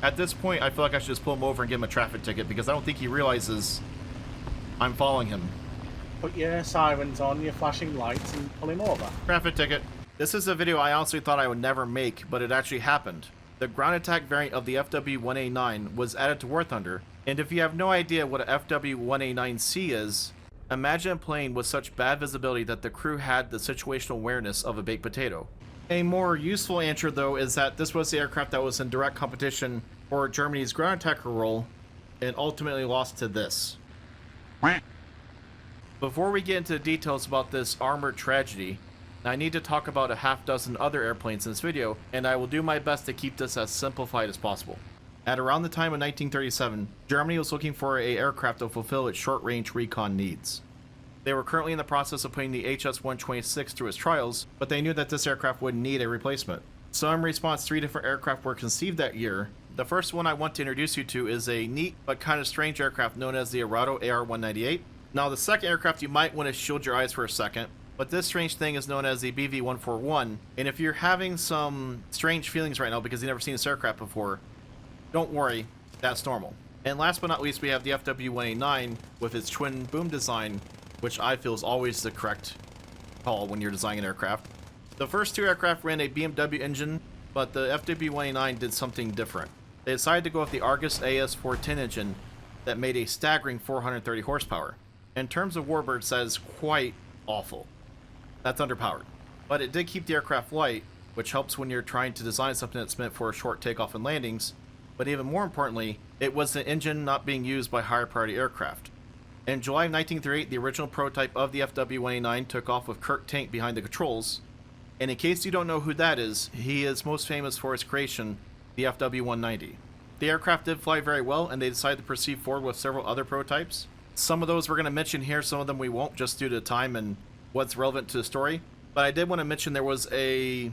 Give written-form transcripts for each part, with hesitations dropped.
At this point, I feel like I should just pull him over and give him a traffic ticket because I don't think he realizes I'm following him. Put your sirens on, your flashing lights, and pull him over. Traffic ticket. This is a video I honestly thought I would never make, but it actually happened. The ground attack variant of the FW-1A9 was added to War Thunder, and if you have no idea what a FW-1A9C is, imagine a plane with such bad visibility that the crew had the situational awareness of a baked potato. A more useful answer, though, is that this was the aircraft that was in direct competition for Germany's ground attacker role, and ultimately lost to this. Before we get into the details about this armored tragedy, I need to talk about a half dozen other airplanes in this video, and I will do my best to keep this as simplified as possible. At around the time of 1937, Germany was looking for an aircraft to fulfill its short-range recon needs. They were currently in the process of putting the HS-126 through its trials, but they knew that this aircraft would need a replacement. So in response, 3 different aircraft were conceived that year. The first one I want to introduce you to is a neat but kind of strange aircraft known as the Arado AR-198. Now the second aircraft you might want to shield your eyes for a second, but this strange thing is known as the BV-141, and if you're having some strange feelings right now because you've never seen this aircraft before, don't worry, that's normal. And last but not least, we have the FW-189 with its twin boom design, which I feel is always the correct call when you're designing an aircraft. The first 2 aircraft ran a BMW engine, but the FW-189 did something different. They decided to go with the Argus AS410 engine that made a staggering 430 horsepower. In terms of warbirds, that is quite awful. That's underpowered. But it did keep the aircraft light, which helps when you're trying to design something that's meant for short takeoff and landings, but even more importantly, it was an engine not being used by higher priority aircraft. In July of 1938, the original prototype of the FW-189 took off with Kurt Tank behind the controls, and in case you don't know who that is, he is most famous for his creation, the FW-190. The aircraft did fly very well, and they decided to proceed forward with several other prototypes. Some of those we're going to mention here, some of them we won't, just due to time and what's relevant to the story. But I did want to mention there was a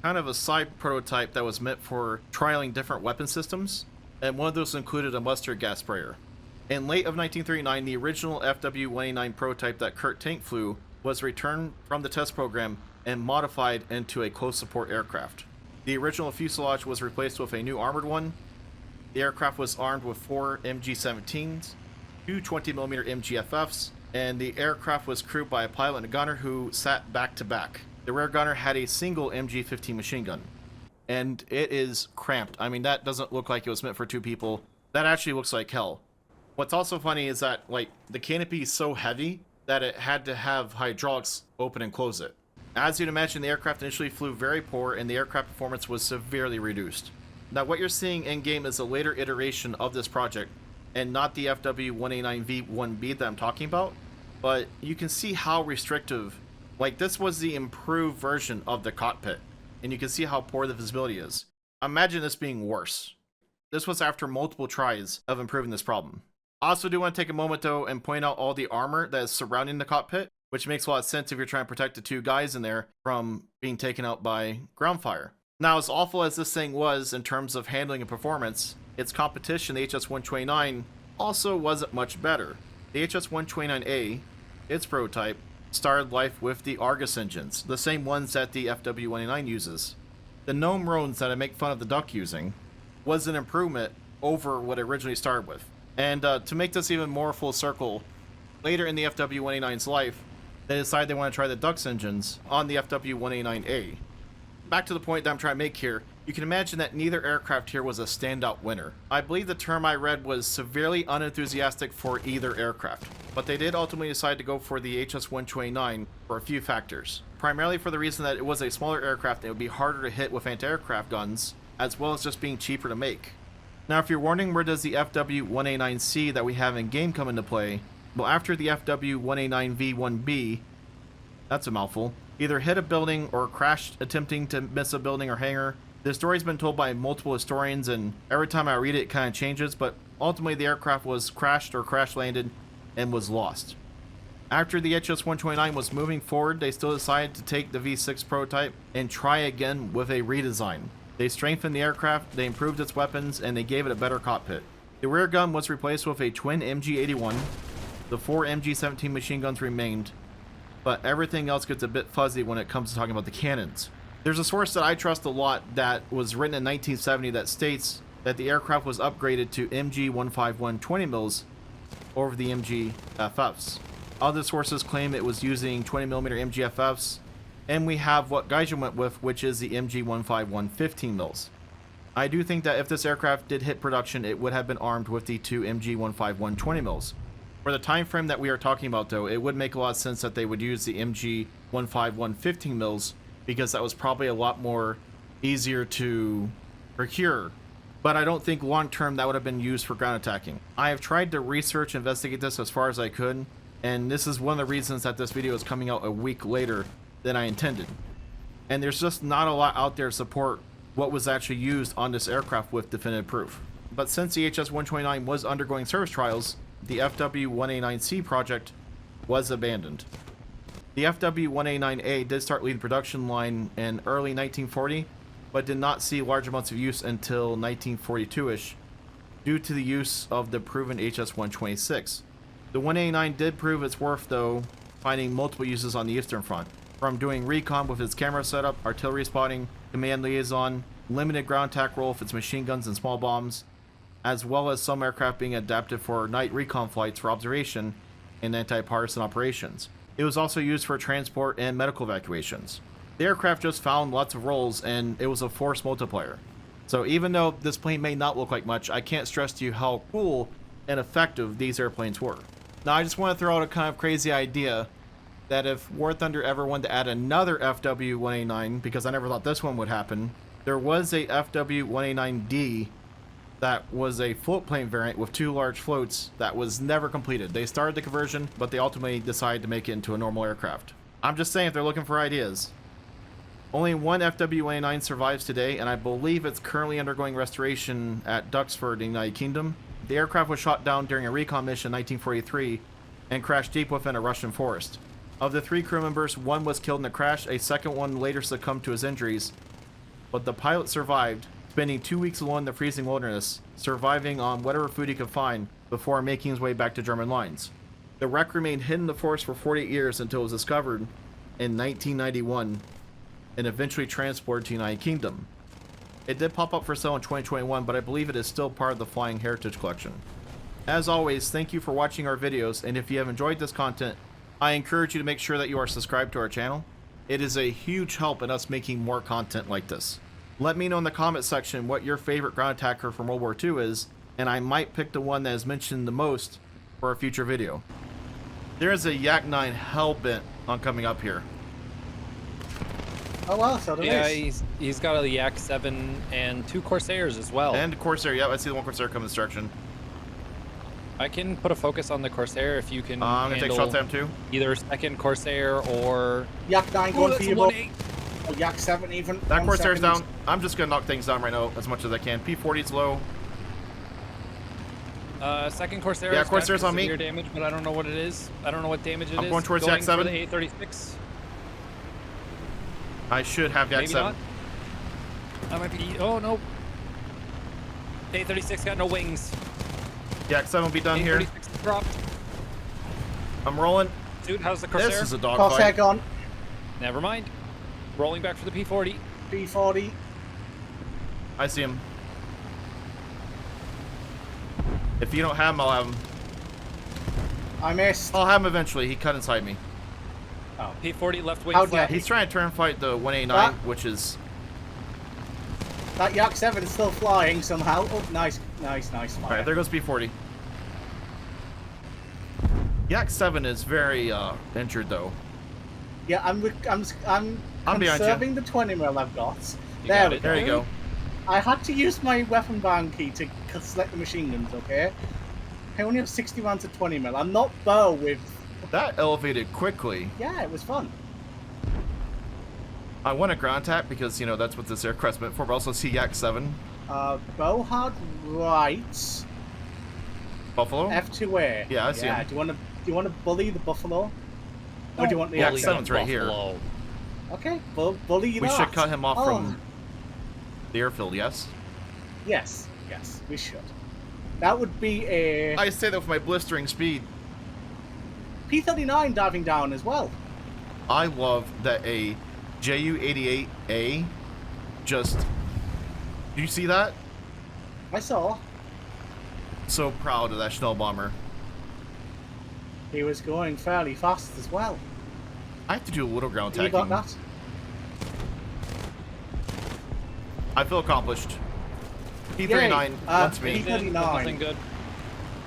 kind of a side prototype that was meant for trialing different weapon systems, and one of those included a mustard gas sprayer. In late of 1939, the original FW-189 prototype that Kurt Tank flew was returned from the test program and modified into a close support aircraft. The original fuselage was replaced with a new armored one. The aircraft was armed with 4 MG-17s, 2 20mm MGFFs, and the aircraft was crewed by a pilot and a gunner who sat back to back. The rear gunner had a single MG-15 machine gun, and it is cramped. I mean, that doesn't look like it was meant for 2 people. That actually looks like hell. What's also funny is that, like, the canopy is so heavy that it had to have hydraulics open and close it. As you'd imagine, the aircraft initially flew very poor, and the aircraft performance was severely reduced. Now, what you're seeing in-game is a later iteration of this project, and not the FW-189V1B that I'm talking about, but you can see how restrictive, like, this was the improved version of the cockpit, and you can see how poor the visibility is. Imagine this being worse. This was after multiple tries of improving this problem. I also do want to take a moment, though, and point out all the armor that is surrounding the cockpit, which makes a lot of sense if you're trying to protect the 2 guys in there from being taken out by ground fire. Now, as awful as this thing was in terms of handling and performance, its competition, the HS-129, also wasn't much better. The HS-129A, its prototype, started life with the Argus engines, the same ones that the FW-189 uses. The Gnome Roans that I make fun of the Duck using was an improvement over what it originally started with. And to make this even more full circle, later in the FW-189's life, they decided they want to try the Duck's engines on the FW-189A. Back to the point that I'm trying to make here, you can imagine that neither aircraft here was a standout winner. I believe the term I read was severely unenthusiastic for either aircraft, but they did ultimately decide to go for the HS-129 for a few factors. Primarily for the reason that it was a smaller aircraft and it would be harder to hit with anti-aircraft guns, as well as just being cheaper to make. Now, if you're wondering where does the FW-1A9C that we have in game come into play, well, after the FW-189V1B, that's a mouthful, either hit a building or crashed attempting to miss a building or hangar. The story's been told by multiple historians, and every time I read it, it kind of changes, but ultimately the aircraft was crashed or crash landed and was lost. After the HS-129 was moving forward, they still decided to take the V6 prototype and try again with a redesign. They strengthened the aircraft, they improved its weapons, and they gave it a better cockpit. The rear gun was replaced with a twin MG-81. The 4 MG-17 machine guns remained, but everything else gets a bit fuzzy when it comes to talking about the cannons. There's a source that I trust a lot that was written in 1970 that states that the aircraft was upgraded to MG-151 20 mils over the MG-FFs. Other sources claim it was using 20mm MG-FFs, and we have what Gaijin went with, which is the MG-151 15 mils. I do think that if this aircraft did hit production, it would have been armed with the two MG-151 20 mils. For the time frame that we are talking about, though, it would make a lot of sense that they would use the MG-151 15 mils, because that was probably a lot more easier to procure. But I don't think long term that would have been used for ground attacking. I have tried to research and investigate this as far as I could, and this is one of the reasons that this video is coming out a week later than I intended. And there's just not a lot out there to support what was actually used on this aircraft with definitive proof. But since the HS-129 was undergoing service trials, the FW-189C project was abandoned. The FW-189A did start leading production line in early 1940, but did not see large amounts of use until 1942-ish, due to the use of the proven HS-126. The 189 did prove its worth, though, finding multiple uses on the Eastern Front, from doing recon with its camera setup, artillery spotting, command liaison, limited ground attack role with its machine guns and small bombs, as well as some aircraft being adapted for night recon flights for observation and anti-partisan operations. It was also used for transport and medical evacuations. The aircraft just found lots of roles, and it was a force multiplier. So even though this plane may not look like much, I can't stress to you how cool and effective these airplanes were. Now I just want to throw out a kind of crazy idea that if War Thunder ever wanted to add another FW-189, because I never thought this one would happen, there was a FW-189D that was a float plane variant with two large floats that was never completed. They started the conversion, but they ultimately decided to make it into a normal aircraft. I'm just saying, if they're looking for ideas. Only one FW-189 survives today, and I believe it's currently undergoing restoration at Duxford in the United Kingdom. The aircraft was shot down during a recon mission in 1943 and crashed deep within a Russian forest. Of the 3 crew members, one was killed in the crash, a second one later succumbed to his injuries, but the pilot survived, spending 2 weeks alone in the freezing wilderness, surviving on whatever food he could find before making his way back to German lines. The wreck remained hidden in the forest for 48 years until it was discovered in 1991 and eventually transported to the United Kingdom. It did pop up for sale in 2021, but I believe it is still part of the Flying Heritage Collection. As always, thank you for watching our videos, and if you have enjoyed this content, I encourage you to make sure that you are subscribed to our channel. It is a huge help in us making more content like this. Let me know in the comment section what your favorite ground attacker from World War II is, and I might pick the one that is mentioned the most for a future video. There is a Yak-9 hell-bent on coming up here. Oh well, so do Yeah, these. he's got a Yak 7 and 2 Corsairs as well. And Corsair, yeah, I see the one Corsair come in this direction. I can put a focus on the Corsair if you can I'm gonna take shots at him too. either second Corsair or... Yak 9 Oh, going that's for a you, Bob. 1-8. Or Yak 7 even. That 1 Corsair's second. down. I'm just gonna knock things down right now as much as I can. P-40's low. Second Corsair. Yeah, Corsair's on me. Severe damage, but I don't know what it is. I don't know what damage it is. I'm going towards Going Yak 7. for the A36. I should have Yak Maybe 7. not. That might be... Oh, no. A36 got no wings. Yak 7 will be done here. A36 dropped. I'm rolling. Dude, how's the Corsair? This is a Corsair dogfight. gone. Never mind. Rolling back for the P40. B40. I see him. If you don't have him, I'll have him. I missed. I'll have him eventually. He cut inside me. Oh. P40 left wing How flat. dare He's trying to turn fight the 189, That- which is... That Yak 7 is still flying somehow. Oh, nice, nice, nice. Fire. Alright, there goes B40. Yak 7 is very injured though. Yeah, I'm I'm behind you. conserving the 20mm I've got. You There got we it. go. There you go. I had to use my weapon band key to select the machine guns, okay? I only have 60 rounds of 20mm. I'm not bow with... That elevated quickly. Yeah, it was fun. I want a ground attack because, you know, that's what this aircraft's meant for, but also see Yak 7. Bow hard right. Buffalo? F2A. Yeah, I see him. Do you want to bully the buffalo? Or do you want the Yak Yak 7's right here. Buffalo. Okay, bully We that. should cut him off Oh, from the airfield, yes? Yes, we should. That would be a I say that with my blistering speed. P-39 diving down as well. I love that a Ju-88A just... Do you see that? I saw. So proud of that Schnell bomber. He was going fairly fast as well. I have to do a little ground You attacking. got that? I feel accomplished. Yay. P39 wants me. P39. Nothing good.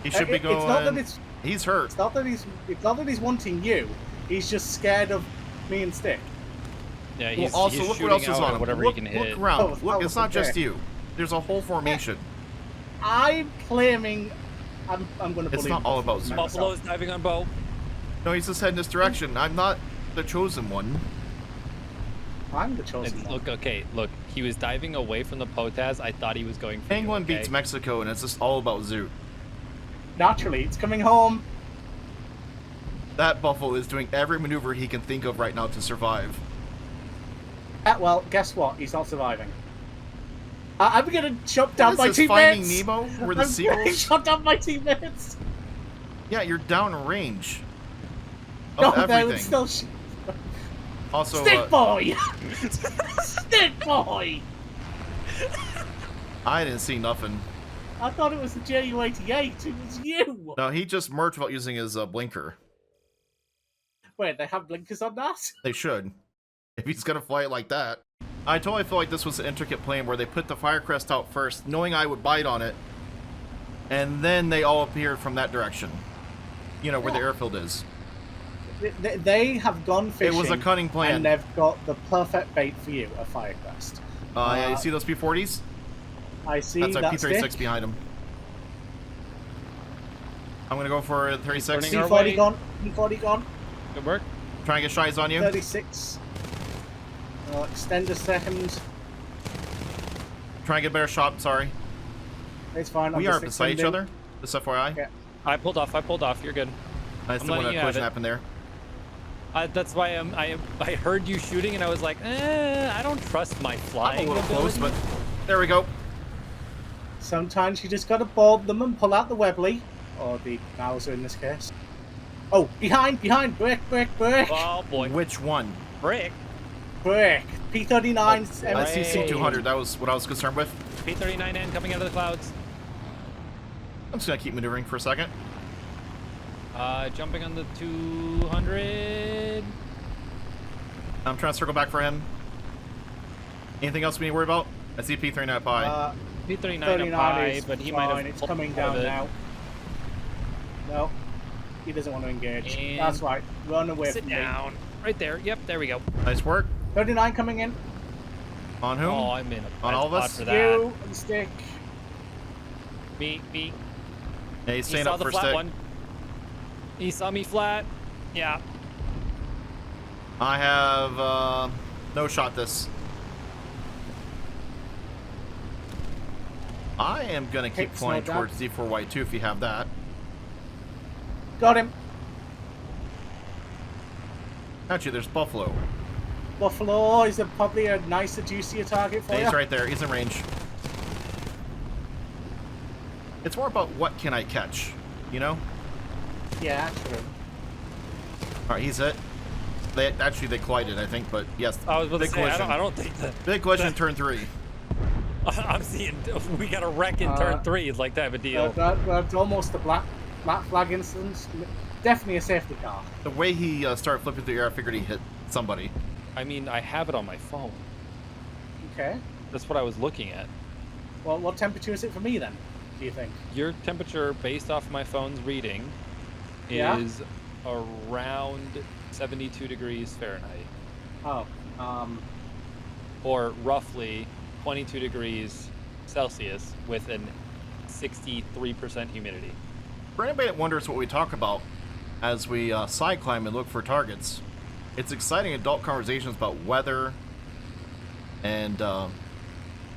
He should be going. It's not that He's hurt. it's not that he's wanting you. He's just scared of me and Stick. Yeah, Well, he's, also, he's look shooting what else is out on at him. whatever Look, he can look hit. around. Oh, Look, it's not just okay. you. There's a whole formation. I'm claiming I'm going to It's bully not all about Zoom. Buffalo's diving on bow. No, he's just heading this direction. I'm not the chosen one. I'm the chosen one. Look, okay, look. He was diving away from the Potaz. I thought he was going for England you, okay? beats Mexico, and it's just all about Zoot. Naturally, it's coming home. That Buffalo is doing every maneuver he can think of right now to survive. Well, guess what? He's not surviving. I'm going to shut down What my is this, Finding teammates. Nemo? Where the I'm going to seagulls? shut down my teammates. Yeah, you're down range. No, Of they would everything. still. Also, Stick boy. Stick boy. I didn't see nothing. I thought it was the Ju-88. It was you. No, he just merged without using his blinker. Wait, they have blinkers on that? They should. If he's gonna fly it like that. I totally feel like this was an intricate plan where they put the Firecrest out first, knowing I would bite on it, and then they all appeared from that direction. You know, where the airfield is. They have gone fishing. It was a cunning plan. And they've got the perfect bait for you, a Firecrest. Yeah, you see those P-40s? I see That's our that P-36 stick. behind him. I'm gonna go for the 36. Burning our P-40 way. gone. P-40 gone. Good work. Trying to get shies on you. 36. I'll extend a second. Trying to get a better shot, sorry. It's fine. We I'm are just beside each extending. other. Just FYI. Yeah. I pulled off. You're good. I still letting want a you have collision it. happen there. That's why I heard you shooting and I was like, I don't trust my I'm flying a little close, ability. but there we go. Sometimes you just gotta board them and pull out the Webley. Or the Mauser in this case. Oh, behind! Brake! Oh boy. Which one? Brick. Brake! P-39. I see Hooray. C200. That was what I was concerned with. P-39N coming out of the clouds. I'm just gonna keep maneuvering for a second. Jumping on the 200. I'm trying to circle back for him. Anything else we need to worry about? I see P39 Pi. P-39 up 39 high, is but he fine. might have It's pulled coming out down of it. now. No. He doesn't want to engage. And That's right. Run away Sit from down. Right there. Yep, there we go. Nice work. me. 39 coming in. On whom? Oh, I'm in a On bad all of spot us? for that. You and Stick. Me. Yeah, he's He staying saw up the for flat stick. one. He saw me flat. Yeah. I have no shot this. I am gonna keep Hits, flying no doubt. towards D4Y2 if you have that. Got him. Actually, there's Buffalo. Buffalo is probably a nicer, juicier target for Yeah, you. he's right there. He's in range. It's more about what can I catch, you know? Yeah, true. All right, he's hit. They collided, I think, but yes, I was about to big say, collision. I don't think that. Big collision in turn 3. I'm seeing we got a wreck in turn 3 like type of deal. That's almost a black flag instance. Definitely a safety car. The way he started flipping through the air, I figured he hit somebody. I mean, I have it on my phone. Okay. That's what I was looking at. Well, what temperature is it for me then? Do you think? Your temperature, based off my phone's reading, Yeah? is around 72 degrees Fahrenheit, Oh, or roughly 22 degrees Celsius with an 63% humidity. For anybody that wonders what we talk about as we side climb and look for targets, it's exciting adult conversations about weather and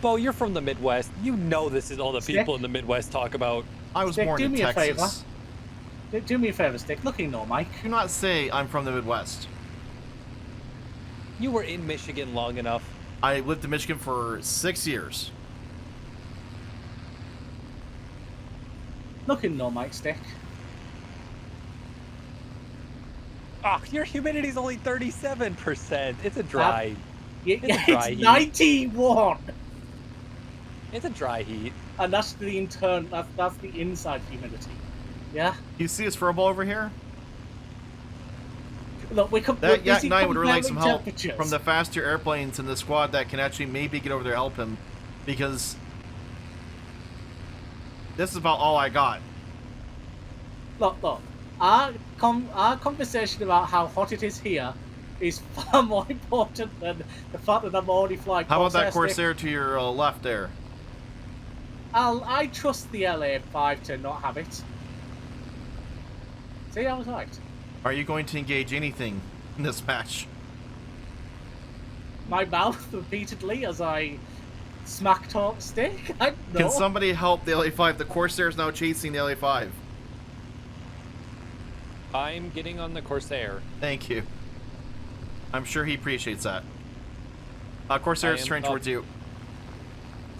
Bo, you're from the Midwest. You know this is all the Stick? people in the Midwest talk about. I was Stick, born do in me a Texas. do me a favor, Stick. Look in, no, Mike. Do not say I'm from the Midwest. You were in Michigan long enough. I lived in Michigan for 6 years. Look in, no, Mike. Stick. Oh, your humidity's only 37%. It's a dry. Yeah, It's a dry it's heat. 91. It's a dry heat. And that's the that's the inside humidity. Yeah. You see this furball over here? Look, we're That Yak busy 9 would really like some comparing help temperatures. from the faster airplanes in the squad that can actually maybe get over there to help him, because this is about all I got. Look. Our conversation about how hot it is here is far more important than the fact that I'm already flying. How about that Corsair Corsair to your left there? I trust the LA5 to not have it. See, I was right. Are you going to engage anything in this match? My mouth repeatedly as I smack talk stick. I don't know. Can somebody help the LA5? The Corsair is now chasing the LA5. I'm getting on the Corsair. Thank you. I'm sure he appreciates that. Corsair is turning towards you.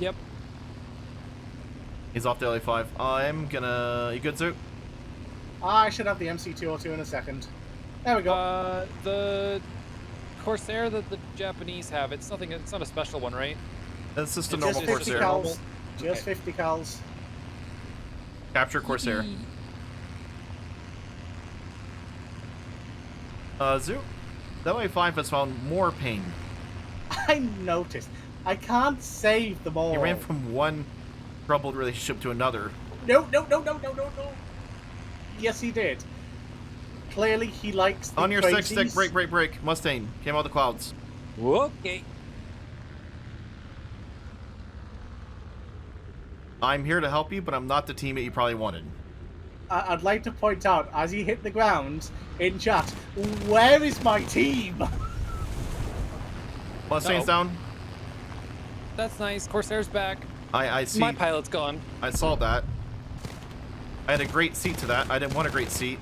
Yep. He's off the LA5. I'm gonna... You good, Zoot? I should have the MC202 in a second. There we go. The Corsair that the Japanese have, it's nothing. It's not a special one, right? That's just a Just normal 50 Corsair. cals. Just Okay. 50 cals. Capture Corsair. Zoot, the LA5 has found more pain. I noticed. I can't save them all. He ran from one troubled relationship to another. No. Yes, he did. Clearly, he likes the On your six stick, crazies. break. Mustang came out of the clouds. Okay. I'm here to help you, but I'm not the teammate you probably wanted. I'd like to point out, as he hit the ground, in chat, where is my team? Mustang's down. That's nice. Corsair's back. I see. My pilot's gone. I saw that. I had a great seat to that. I didn't want a great seat.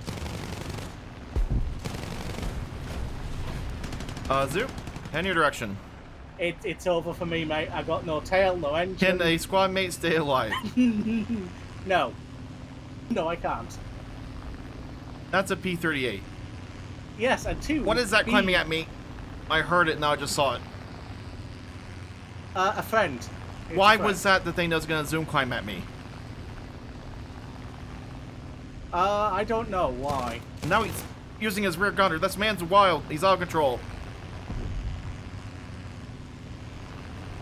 Zoot, head in your direction. It's over for me, mate. I got no tail, no engine. Can a squad mate stay alive? No. No, I can't. That's a P-38. Yes, and two. What is that climbing at me? I heard it, now I just saw it. A friend. It's Why a friend. was that the thing that was going to zoom climb at me? I don't know why. Now he's using his rear gunner. This man's wild. He's out of control.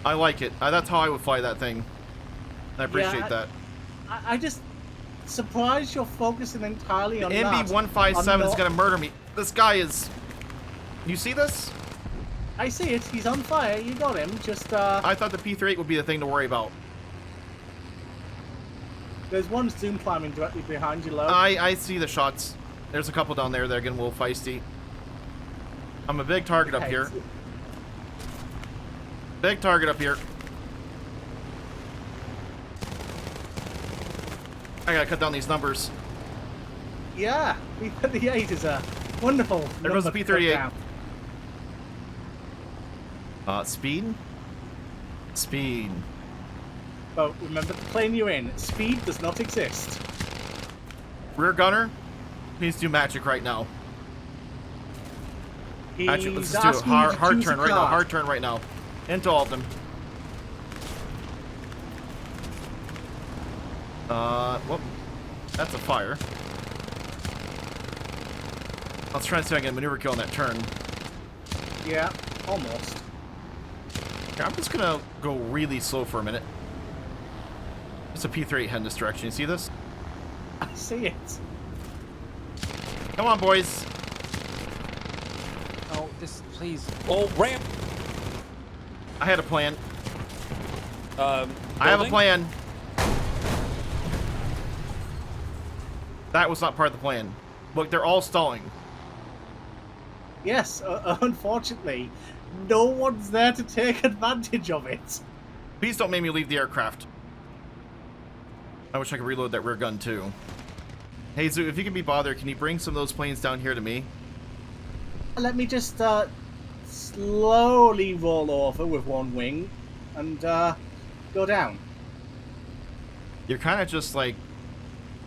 I like it. That's how I would fly that thing. I appreciate that. I just surprised you're focusing entirely on that. MB-157 is I'm going to murder me. This guy is... You see this? I see it. He's on fire. You got him. Just, I thought the P-38 would be the thing to worry about. There's one zoom climbing directly behind you, Lo. I see the shots. There's a couple down there that are getting a little feisty. I'm a big target up Okay, here. Big target up here. I gotta cut down these numbers. Yeah, P-38 is a wonderful There goes the number to put P-38. down. Speed? Speed. But remember the plane you're in. Speed does not exist. Rear gunner? Please do magic right now. Actually, let's He's just do a asking you to hard choose a turn right now. card. Hard turn right now. Into all of them. Whoop. That's a fire. Let's try and see if I can maneuver kill on that turn. Yeah, almost. Okay, I'm just gonna go really slow for a minute. There's a P-38 heading this direction. You see this? I see it. Come on, boys. Oh, this, please. Oh, ramp. I had a plan. I I have a plan. That was not part of the plan. Look, they're all stalling. Yes, unfortunately, no one's there to take advantage of it. Please don't make me leave the aircraft. I wish I could reload that rear gun too. Hey Zoo, if you can be bothered, can you bring some of those planes down here to me? Let me just slowly roll over with one wing and go down. You're kind of just like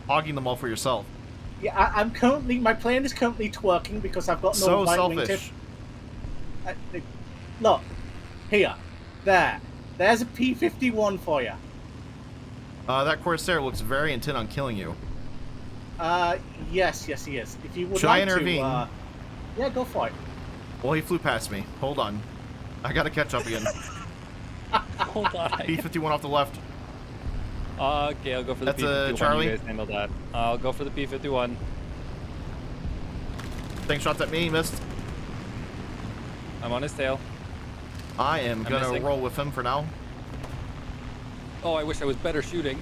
hogging them all for yourself. Yeah, I'm currently, my plane is currently twerking because I've got no So right selfish. wingtip. Look, here, there's a P-51 for you. That Corsair looks very intent on killing you. Yes, he is. If you would Should I like intervene? to, yeah, go for it. Well, he flew past me. Hold on. I gotta catch up again. Hold on. P-51 off the left. Okay, I'll go for the That's, P-51. Charlie? You guys handle that. I'll go for the P-51. Taking shots at me, missed. I'm on his tail. I am I'm gonna missing. roll with him for now. Oh, I wish I was better shooting.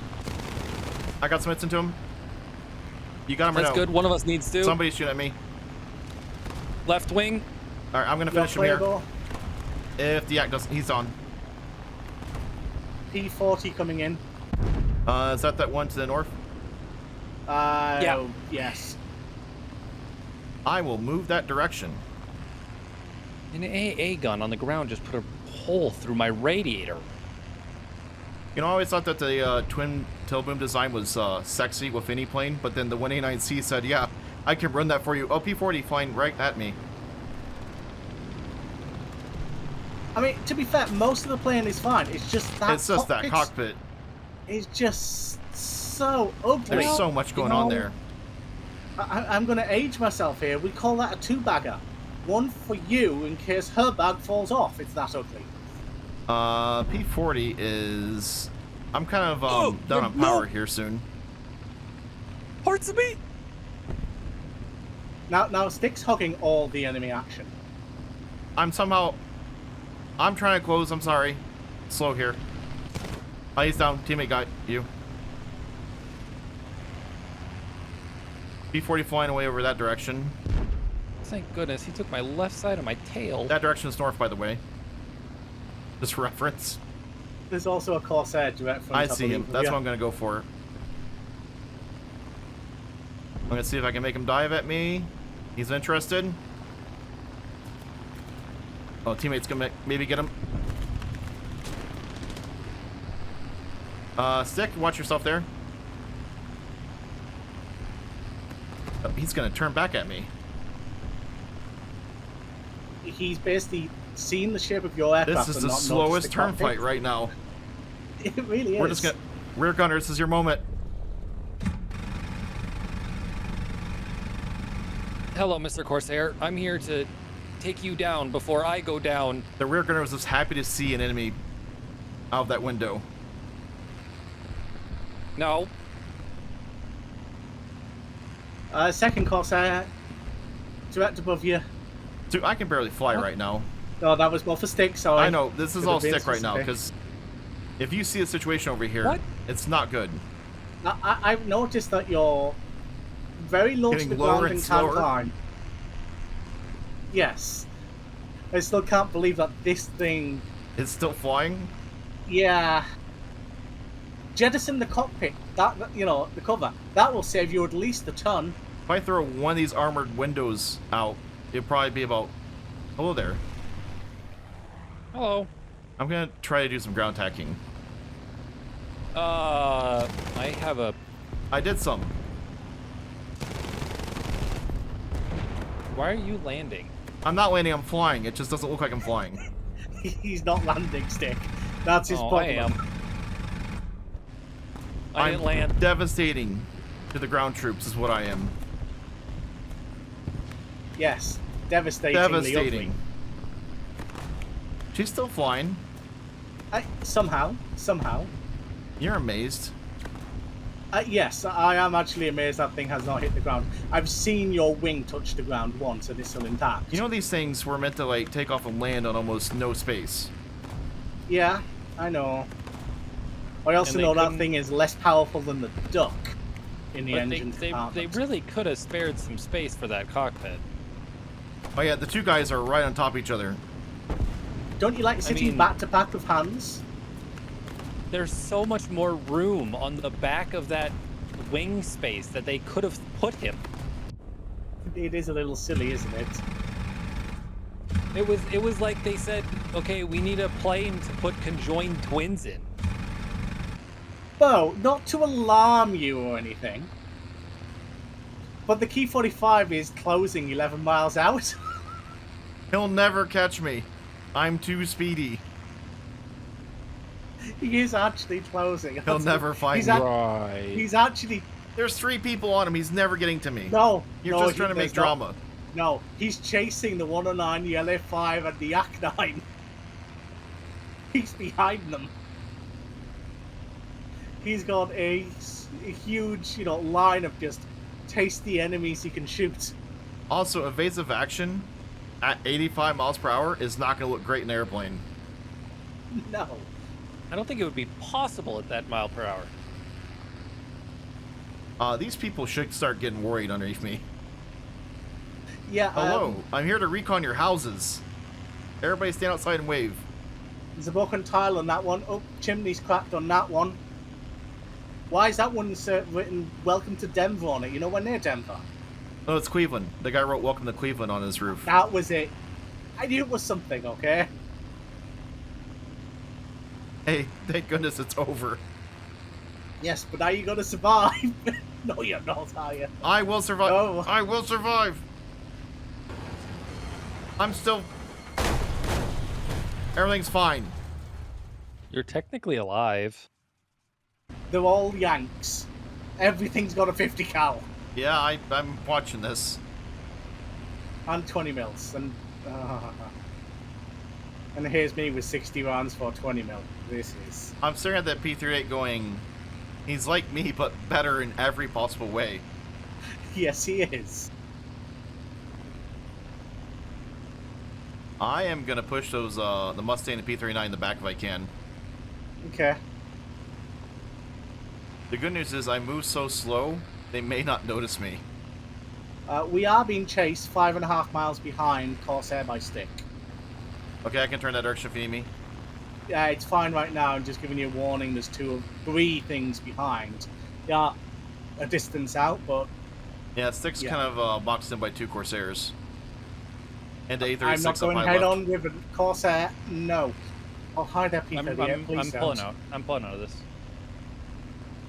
I got some hits into him. You got him or That's no? good. One of us needs to. Somebody's shooting at me. Left wing. Alright, I'm gonna Your finish him here. playable. If the act doesn't, he's on. P40 coming in. Is that one to the north? Yeah. Yes. I will move that direction. An AA gun on the ground just put a hole through my radiator. You know, I always thought that the twin tail boom design was sexy with any plane, but then the 189C said, yeah, I can run that for you. Oh, P-40 flying right at me. I mean, to be fair, most of the plane is fine. It's just that It's just that cockpit cockpit. is just so ugly. There's so much going on there. I'm going to age myself here. We call that a two-bagger. One for you in case her bag falls off. It's that ugly. P-40 is... I'm kind of down on no. power here soon. Parts of me. Now, Stick's hogging all the enemy action. I'm trying to close, I'm sorry. Slow here. Oh, he's down. Teammate got you. P-40 flying away over that direction. Thank goodness he took my left side of my tail. That direction is north, by the way. Just for reference. There's also a Corsair direct front. I see him. believe, That's yeah. what I'm going to go for. I'm going to see if I can make him dive at me. He's interested. Oh, teammate's going to maybe get him. Stick, watch yourself there. Oh, he's going to turn back at me. He's basically seen the shape of your aircraft. This is and the not slowest noticed the turn cockpit. fight right now. It really is. We're just going to... Rear gunner, this is your moment. Hello, Mr. Corsair. I'm here to take you down before I go down. The rear gunner was just happy to see an enemy out of that window. No. Second Corsair, direct above you. Dude, I can barely fly right now. Oh, that was more for Stick, sorry. I know, this is Could all have been Stick right now, specific. because if you see a situation over here, What? it's not good. I've noticed that you're very low to Getting the lower ground and and can't slower? climb. Yes. I still can't believe that this thing... It's still flying? Yeah. Jettison the cockpit. The cover. That will save you at least a ton. If I throw one of these armored windows out, it'd probably be about... Hello there. Hello. I'm gonna try to do some ground tacking. I have a... I did some. Why are you landing? I'm not landing, I'm flying. It just doesn't look like I'm flying. He's not landing, Stick. That's his Oh, problem. I am. I I'm didn't land. devastating to the ground troops is what I am. Yes. Devastatingly Devastating. She's still flying. ugly. Somehow. You're amazed. Yes, I am actually amazed that thing has not hit the ground. I've seen your wing touch the ground once and it's still intact. You know these things were meant to like take off and land on almost no space. Yeah, I know. I also And they know that couldn't- thing is less powerful than the duck in the But engine they compartment. really could have spared some space for that cockpit. Oh yeah, the two guys are right on top of each other. Don't you like sitting mean- back to back with hands? There's so much more room on the back of that wing space that they could have put him. It is a little silly, isn't it? It was like they said, okay, we need a plane to put conjoined twins in. Bo, not to alarm you or anything, but the Key 45 is closing 11 miles out. He'll never catch me. I'm too speedy. He is actually closing. He'll never find he's me. Right. He's actually There's 3 people on him. He's never getting to me. no. You're no, just trying to make there's not. drama. No, he's chasing the 109, the LA5, and the Yak-9. He's behind them. He's got a huge, line of just tasty enemies he can shoot. Also, evasive action at 85 miles per hour is not going to look great in an airplane. No. I don't think it would be possible at that mile per hour. These people should start getting worried underneath me. Yeah. Hello, I'm here to recon your houses. Everybody stand outside and wave. There's a broken tile on that one. Oh, chimney's cracked on that one. Why is that one written "Welcome to Denver" on it? You know, we're near Denver. No, it's Cleveland. The guy wrote "Welcome to Cleveland" on his roof. That was it. I knew it was something. Okay. Hey, thank goodness it's over. Yes, but now you got to survive. No, you're not, are you? I will survive. No. I will survive. I'm still. Everything's fine. You're technically alive. They're all Yanks. Everything's got a 50 cal Yeah, I'm watching this. and 20 mils, and here's me with 60 rounds for 20 mil. This is I'm staring at that P-38 going, he's like me, but better in every possible way. yes, he is. I am gonna push those the Mustang and P-39 in the back if I can. Okay. The good news is I move so slow, they may not notice me. We are being chased 5.5 miles behind Corsair by Stick. Okay, I can turn that direction if you need me. Yeah, it's fine right now. I'm just giving you a warning. There's 2 or 3 things behind. Yeah, a distance out, but Yeah, Stick's Yeah. kind of boxed in by 2 Corsairs. And the A36 I'm not going up my head left. on with a Corsair. No. Oh, hi there, I'm P38. Please pulling don't. out. I'm pulling out of this.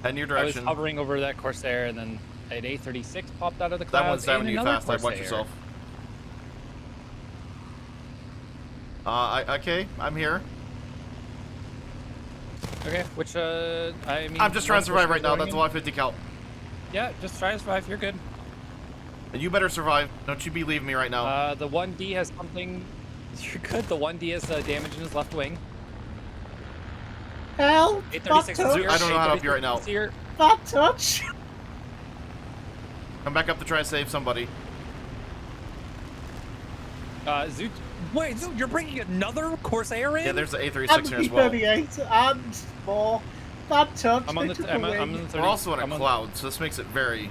Head in your I was direction. hovering over that Corsair, and then an A36 popped out of the That clouds. one's driving and you another fast. Like, watch Corsair. yourself. Okay, I'm here. Okay, which I mean. I'm just trying to survive right now. going That's in. a lot of 50 cal. Yeah, just try to survive. You're good. And you better survive. Don't you be leaving me right now. The 1D has something. You're good. The 1D has damage in his left wing. Help! A36 Not is touch! here. I don't know how to help you right now. A36 is here. Not touch! Come back up to try to save somebody. Zoot. Wait, Zoot, you're bringing another Corsair in? Yeah, there's the A36 And here as well. P38 and 4. Not touch. I'm on They the. took I'm away. on the 30. We're also in a I'm on- cloud, so this makes it very...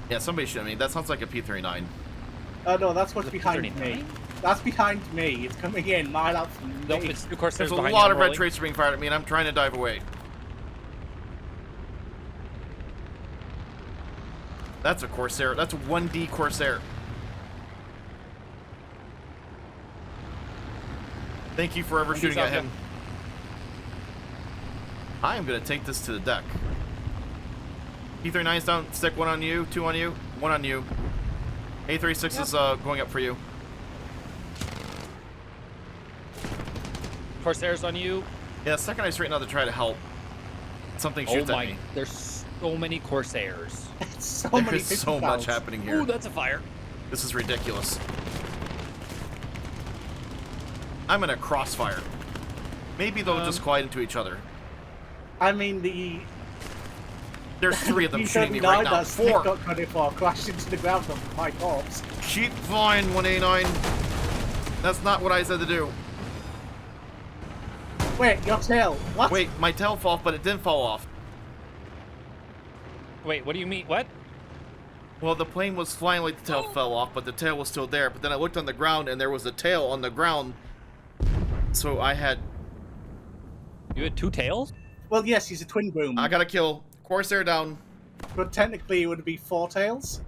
Yeah, somebody should. I mean, that sounds like a P-39. Oh no, that's what's Is it behind P39? me. That's behind me. It's coming in, mile out from me. Nope, it's 2 Corsairs There's a behind lot you, of I'm red rolling. tracer being fired at me, and I'm trying to dive away. That's a Corsair. That's a 1D Corsair. Thank you for ever He's shooting out at him. I am going to take this to the deck. P-39's down. Stick 1 on you, 2 on you, 1 on you. A-36 is going up for you. Corsairs on you. Yeah, the second I straighten out to try to help, something shoots Oh at my! me. There's so many Corsairs. It's so many There's so 50 much cows. happening here. Ooh, that's a fire. This is ridiculous. I'm in a crossfire. Maybe they'll just collide into each other. I mean, the There's 3 of them shooting me P39 right now. that Stick 4. got credit for crashed into the ground on my corpse. Keep flying, 189. That's not what I said to do. Wait, your tail. What? Wait, my tail fell off, but it didn't fall off. Wait, what do you mean? What? Well, the plane was flying like the tail fell off, but the tail was still there. But then I looked on the ground, and there was a tail on the ground. So I had... You had 2 tails? Well, yes, he's a twin boom, I got a kill. Corsair down. but technically it would be 4 tails.